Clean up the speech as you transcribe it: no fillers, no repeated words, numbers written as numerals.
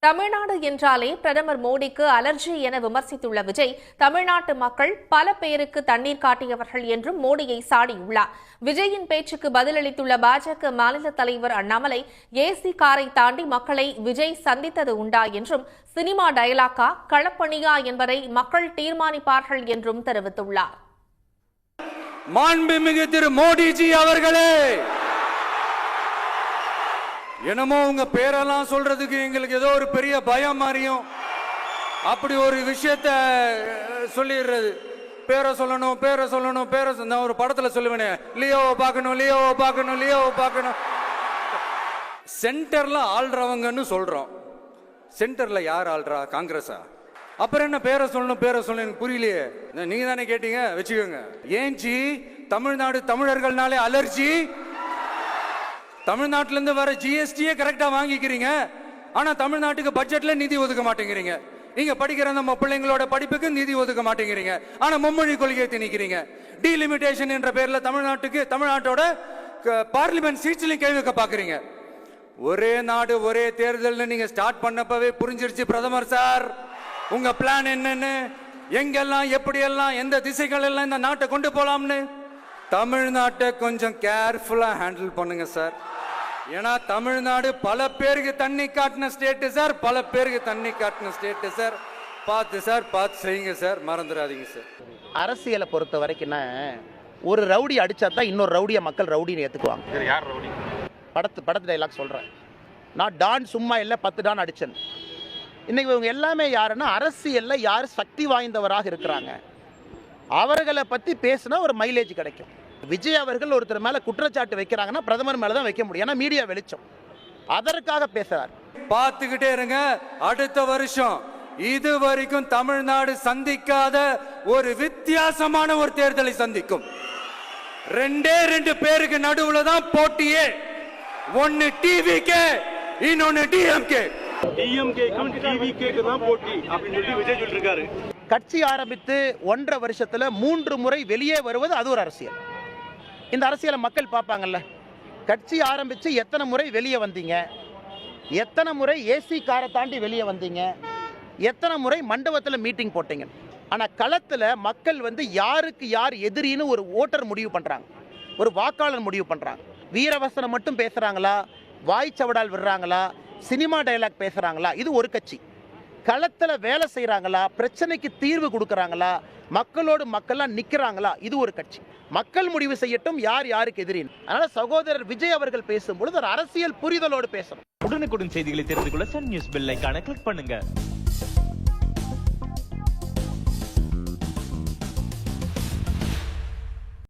தமிழ்நாடு என்றாலே பிரதமர் மோடிக்கு அலர்ஜி என விமர்சித்துள்ள விஜய், தமிழ்நாட்டு மக்கள் பல பேருக்கு தண்ணீர் காட்டியவர்கள் என்றும் மோடியை சாடியுள்ளார். விஜயின் பேச்சுக்கு பதிலளித்துள்ள பாஜக மாநில தலைவர் அண்ணாமலை, ஏசி காரை தாண்டி மக்களை விஜய் சந்தித்தது உண்டா என்றும், சினிமா டயலாக்கா களப்பணியா என்பதை மக்கள் தீர்மானிப்பார்கள் என்றும் தெரிவித்துள்ளார். மாண்புமிகு திரு மோடிஜி அவர்களே, என்னமோ உங்க பேரெல்லாம் சொல்றதுக்கு எங்களுக்கு ஏதோ ஒரு பெரிய பயம் மாதிரியும் அப்படி ஒரு விஷயத்த சொல்லிடுறது. பேரை சொல்லணும் பேரை சொல்லணும் பேரை நான் ஒரு படத்துல சொல்லுவேனே, லியோவை பார்க்கணும் லியோவை பார்க்கணும் லியோவை பார்க்கணும். சென்டர்ல ஆள்றவங்கன்னு சொல்றோம். சென்டர்ல யார் ஆள்றா? காங்கிரஸா? அப்புறம் என்ன பேரை சொல்லணும் பேரை சொல்லணும்? எனக்கு புரியலையே. நீங்க தானே கேட்டீங்க, வச்சுக்கோங்க. ஏன் ஜி தமிழ்நாடு தமிழர்கள்னாலே அலர்ஜி? தமிழ்நாட்டில இருந்து வர ஜிஎஸ்டியே கரெக்டா வாங்கிக்கிறீங்க, ஆனா தமிழ்நாட்டுக்கு பட்ஜெட்ல நிதி ஒதுக்க மாட்டேங்கிறீங்க. நீங்க படிக்கிற நம்ம பிள்ளைங்களோட படிப்புக்கு நிதி ஒதுக்க மாட்டேங்கிறீங்க, ஆனா மும்மொழி கொள்கையை திணிக்கிறீங்க. டீலிமிட்டேஷன் என்ற பேர்ல தமிழ்நாட்டோட பார்லிமெண்ட் சீட்ஸ்லயும் கை வைக்க பாக்குறீங்க. ஒரே நாடு ஒரே தேர்தல் நீங்க ஸ்டார்ட் பண்ணப்பவே புரிஞ்சிருச்சு பிரதமர் சார் உங்க பிளான் என்னன்னு, எங்கெல்லாம் எப்படியெல்லாம் எந்த திசைகள் எல்லாம் இந்த நாட்டை கொண்டு போலாம்னு. தமிழ்நாட்டை கொஞ்சம் கேர்ஃபுல்லா ஹேண்டில் பண்ணுங்க சார். ஏன்னா தமிழ்நாடு பல பேருக்கு தண்ணி காட்டின ஸ்டேட் சார், பல பேருக்கு தண்ணி காட்டின ஸ்டேட் சார். பார்த்து சார், பார்த்து செய்யுங்க சார், மறந்துடாதீங்க சார். அரசியலை பொறுத்த வரைக்கும் ஒரு ரவுடி அடிச்சா தான் இன்னொரு ரவுடியை மக்கள் ரவுடின்னு ஏற்றுக்குவாங்க. யார் ரவுடி? படத்து டைலாக் சொல்கிறேன். நான் டான் சும்மா இல்லை 10 டான் அடிச்சேன். இன்னைக்கு இவங்க எல்லாமே யாருன்னா அரசியலில் யார் சக்தி வாய்ந்தவராக இருக்கிறாங்க அவர்களை பற்றி பேசினா ஒரு மைலேஜ் கிடைக்கும். விஜய் அவர்கள் ஒருத்தர் மேலே குற்றச்சாட்டு வைக்கிறாங்கன்னா பிரதமர் மேலே தான் வைக்க முடியும், ஏன்னா மீடியா வெளிச்சம். அதற்காக பேசுறார். பார்த்துக்கிட்டே இருங்க, அடுத்த வருஷம் இது வரைக்கும் தமிழ்நாடு சந்திக்காத ஒரு வித்தியாசமான ஒரு தேர்தலை சந்திக்கும். 2 பேருக்கு நடுவுல தான் போட்டியே. ஒன்னு டிவிகே, இன்னொன்னு டிஎம்கே. டிஎம்கேக்கும் டிவிகேக்கு தான் போட்டி அப்படின்னு சொல்லி விஜய் சொல்லிருக்காரு. கட்சி ஆரம்பித்து 1.5 வருஷத்துல 3 முறை வெளியே வருவது அது ஒரு அரசியல். இந்த அரசியலை மக்கள் பார்ப்பாங்கல்ல. கட்சி ஆரம்பித்து எத்தனை முறை வெளியே வந்தீங்க, எத்தனை முறை ஏசி காரை தாண்டி வெளியே வந்தீங்க, எத்தனை முறை மண்டபத்தில் மீட்டிங் போட்டீங்க. ஆனால் களத்தில் மக்கள் யாருக்கு யார் எதிரின்னு ஒரு ஓட்டர் முடிவு பண்ணுறாங்க, ஒரு வாக்காளர் முடிவு பண்ணுறாங்க. வீரவசனம் மட்டும் பேசுகிறாங்களா, வாய்ச்சவடால் விடுறாங்களா, சினிமா டயலாக் பேசுகிறாங்களா, இது ஒரு கட்சி. களத்தில் வேலை செய்கிறாங்களா, பிரச்சனைக்கு தீர்வு கொடுக்குறாங்களா, மக்களோடு மக்கள்லாம் நிற்கிறாங்களா, இது ஒரு கட்சி. மக்கள் முடிவு செய்யட்டும் யார் யாருக்கு எதிரின்னு. அதனால சகோதரர் விஜய் அவர்கள் பேசும்பொழுது ஒரு அரசியல் புரிதலோடு பேசணும். உடனுக்குடன் செய்திகளை தெரிந்து கொள்ள சன் நியூஸ் பெல் ஐகானை கிளிக் பண்ணுங்க.